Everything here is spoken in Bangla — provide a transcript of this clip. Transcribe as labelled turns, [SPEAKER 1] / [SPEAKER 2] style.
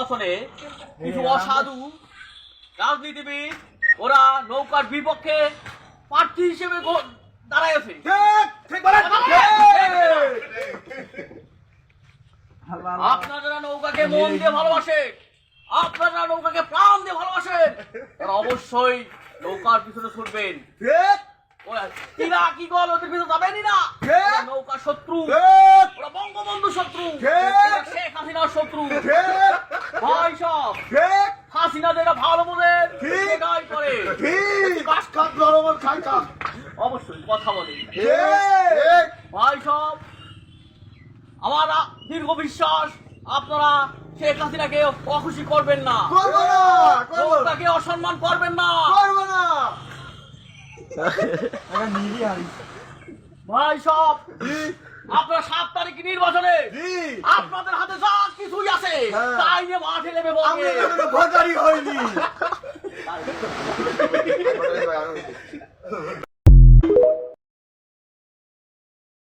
[SPEAKER 1] আসলে কিছু অসাধু রাজনীতিবিদ ওরা নৌকার বিপক্ষে প্রার্থী হিসেবে দাঁড়াইছে। আপনারা যারা নৌকাকে মন দিয়ে ভালোবাসে, আপনারা যারা নৌকাকে প্রাণ দিয়ে ভালোবাসেন, তারা অবশ্যই নৌকার পিছনে ছুটবেন। কি গল ওদের পিছনে যাবেনই না। নৌকা শত্রু, ওরা বঙ্গবন্ধু শত্রু, শেখ হাসিনার শত্রু। ভাই সব হাসিনা যেটা ভালো বোঝে সেটাই করে। অবশ্যই কথা বলে ভাই সব। আমার দীর্ঘ বিশ্বাস আপনারা শেখ হাসিনাকে অখুশি করবেন না, তাকে অসম্মান করবেন না। ভাই সব আপনারা 7 তারিখ নির্বাচনে আপনাদের হাতে যা কিছুই আছে তাই নিয়ে মাঠে নেমে বলবে।